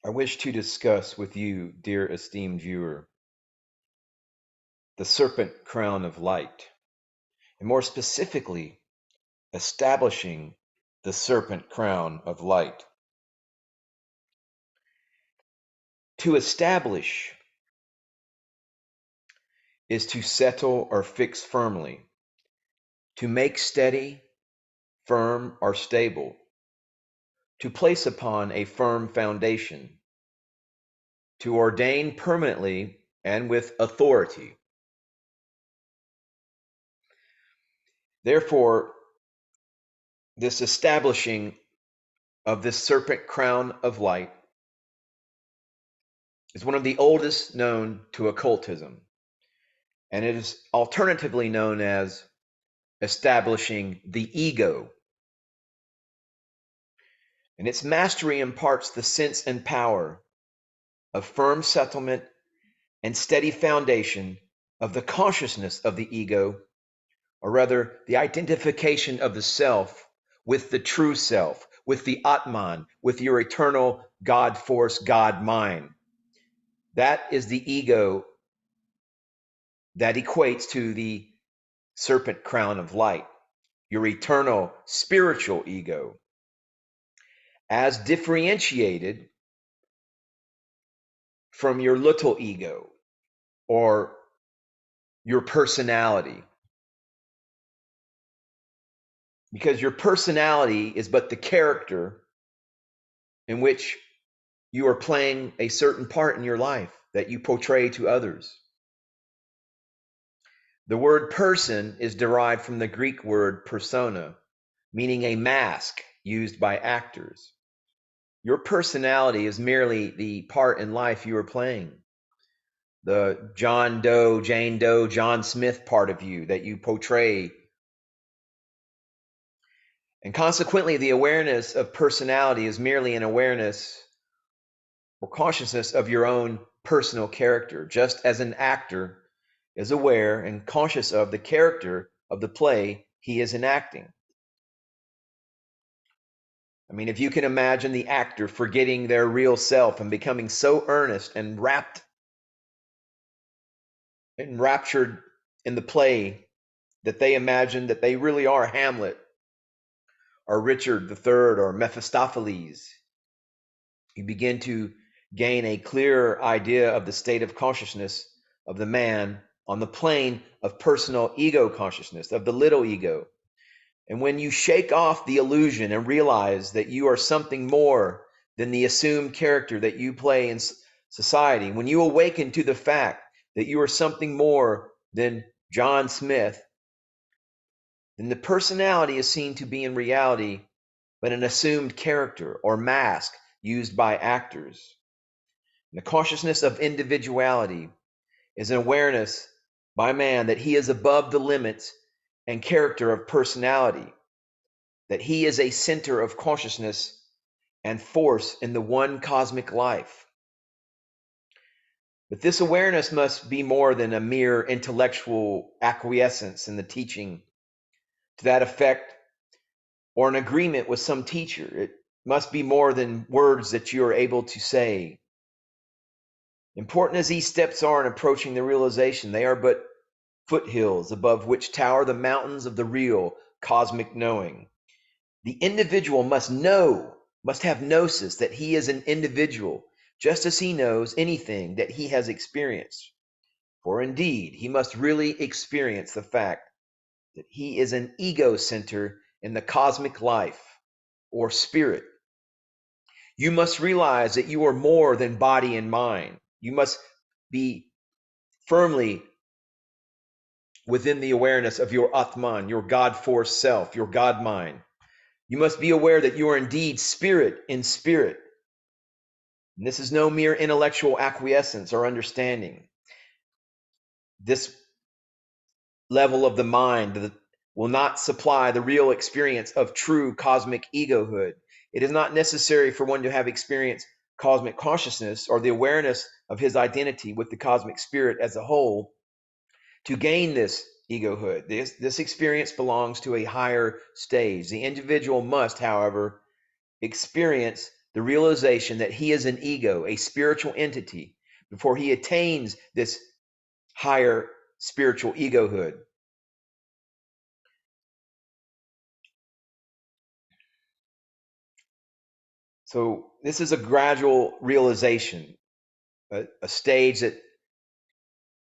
I wish to discuss with you, dear esteemed viewer, the Serpent Crown of Light, and more specifically, establishing the Serpent Crown of Light. To establish is to settle or fix firmly, to make steady, firm, or stable, to place upon a firm foundation, to ordain permanently and with authority. Therefore, this establishing of this Serpent Crown of Light is one of the oldest known to occultism, and it is alternatively known as establishing the ego. And its mastery imparts the sense and power of firm settlement and steady foundation of the consciousness of the ego, or rather, the identification of the self with the true self, with the Atman, with your eternal God force, God mind. That is the ego that equates to the Serpent Crown of Light, your eternal spiritual ego, as differentiated from your little ego or your personality. Because your personality is but the character in which you are playing a certain part in your life that you portray to others. The word person is derived from the Greek word persona, meaning a mask used by actors. Your personality is merely the part in life you are playing. The John Doe, Jane Doe, John Smith part of you that you portray. And consequently, the awareness of personality is merely an awareness or consciousness of your own personal character, just as an actor is aware and conscious of the character of the play he is enacting. I mean, if you can imagine the actor forgetting their real self and becoming so earnest and enraptured in the play that they imagine that they really are Hamlet or Richard III or Mephistopheles, you begin to gain a clearer idea of the state of consciousness of the man on the plane of personal ego consciousness, of the little ego. And when you shake off the illusion and realize that you are something more than the assumed character that you play in society, when you awaken to the fact that you are something more than John Smith, then the personality is seen to be in reality but an assumed character or mask used by actors. And the consciousness of individuality is an awareness by man that he is above the limits and character of personality, that he is a center of consciousness and force in the one cosmic life. But this awareness must be more than a mere intellectual acquiescence in the teaching to that effect or an agreement with some teacher. It must be more than words that you are able to say. Important as these steps are in approaching the realization, they are but foothills above which tower the mountains of the real cosmic knowing. The individual must know, must have gnosis that he is an individual, just as he knows anything that he has experienced. For indeed, he must really experience the fact that he is an ego center in the cosmic life or spirit. You must realize that you are more than body and mind. You must be firmly within the awareness of your Atman, your God force self, your God mind. You must be aware that you are indeed spirit in spirit. And this is no mere intellectual acquiescence or understanding. This level of the mind will not supply the real experience of true cosmic egohood. It is not necessary for one to have experienced cosmic consciousness or the awareness of his identity with the cosmic spirit as a whole to gain this egohood. This experience belongs to a higher stage. The individual must, however, experience the realization that he is an ego, a spiritual entity, before he attains this higher spiritual egohood. So this is a gradual realization, a stage that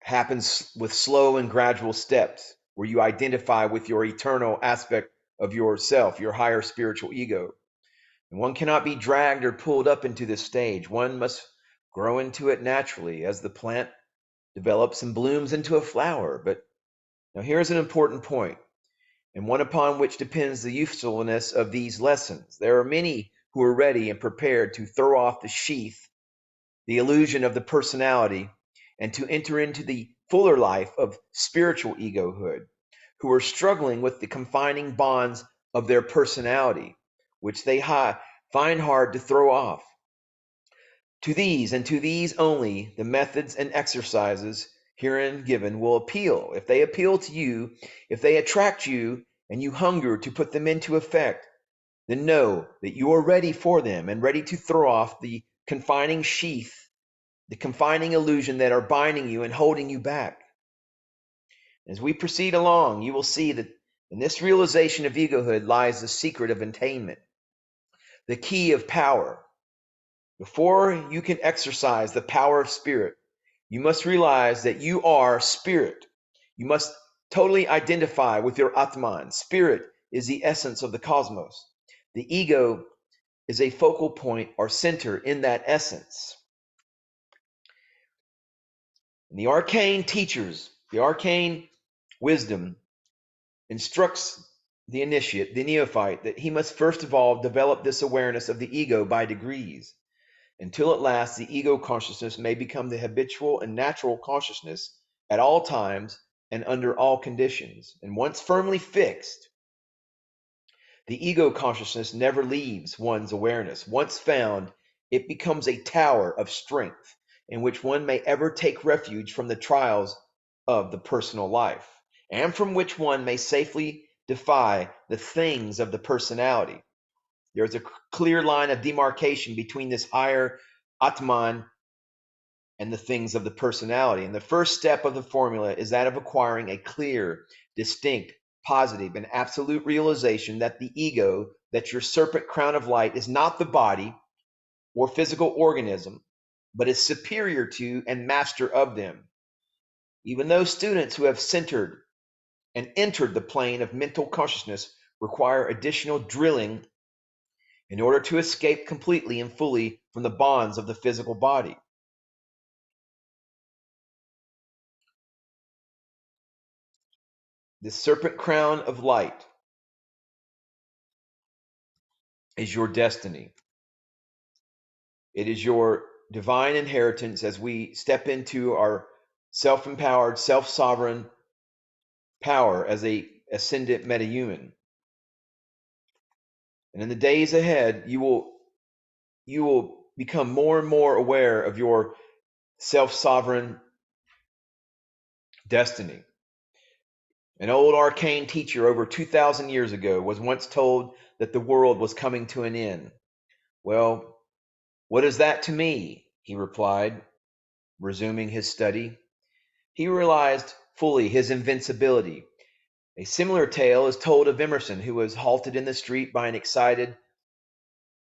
happens with slow and gradual steps, where you identify with your eternal aspect of yourself, your higher spiritual ego. And one cannot be dragged or pulled up into this stage. One must grow into it naturally as the plant develops and blooms into a flower. But now here's an important point, and one upon which depends the usefulness of these lessons. There are many who are ready and prepared to throw off the sheath, the illusion of the personality, and to enter into the fuller life of spiritual egohood, who are struggling with the confining bonds of their personality, which they find hard to throw off. To these, and to these only, the methods and exercises herein given will appeal. If they appeal to you, if they attract you, and you hunger to put them into effect, then know that you are ready for them and ready to throw off the confining sheath, the confining illusion that are binding you and holding you back. As we proceed along, you will see that in this realization of egohood lies the secret of attainment, the key of power. Before you can exercise the power of spirit, you must realize that you are spirit. You must totally identify with your Atman. Spirit is the essence of the cosmos. The ego is a focal point or center in that essence. And the arcane teachers, the arcane wisdom instructs the initiate, the neophyte, that he must first of all develop this awareness of the ego by degrees, until at last the ego consciousness may become the habitual and natural consciousness at all times and under all conditions. And once firmly fixed, the ego consciousness never leaves one's awareness. Once found, it becomes a tower of strength in which one may ever take refuge from the trials of the personal life, and from which one may safely defy the things of the personality. There is a clear line of demarcation between this higher Atman and the things of the personality. And the first step of the formula is that of acquiring a clear, distinct, positive, and absolute realization that the ego, that your serpent crown of light, is not the body or physical organism, but is superior to and master of them. Even those students who have centered and entered the plane of mental consciousness require additional drilling in order to escape completely and fully from the bonds of the physical body. The serpent crown of light is your destiny. It is your divine inheritance as we step into our self-empowered, self-sovereign power as a ascendant metahuman. And in the days ahead, you will become more and more aware of your self-sovereign destiny. An old arcane teacher over 2,000 years ago was once told that the world was coming to an end. Well, what is that to me? He replied, resuming his study. He realized fully his invincibility. A similar tale is told of Emerson, who was halted in the street by an excited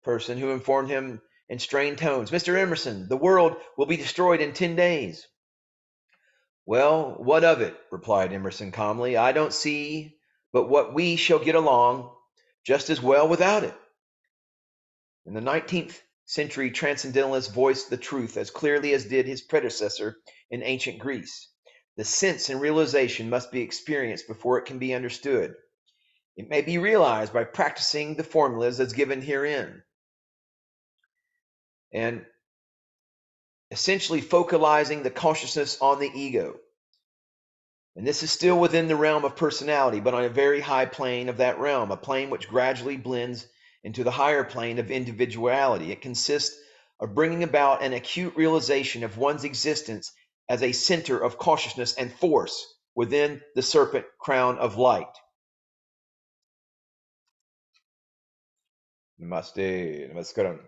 person who informed him in strained tones, "Mr. Emerson, the world will be destroyed in 10 days. "Well, what of it?" replied Emerson calmly. "I don't see but what we shall get along just as well without it." In the 19th century, transcendentalists voiced the truth as clearly as did his predecessor in ancient Greece. The sense and realization must be experienced before it can be understood. It may be realized by practicing the formulas as given herein, and essentially focalizing the consciousness on the ego. And this is still within the realm of personality, but on a very high plane of that realm, a plane which gradually blends into the higher plane of individuality. It consists of bringing about an acute realization of one's existence as a center of consciousness and force within the serpent crown of light. Namaste, namaskaram.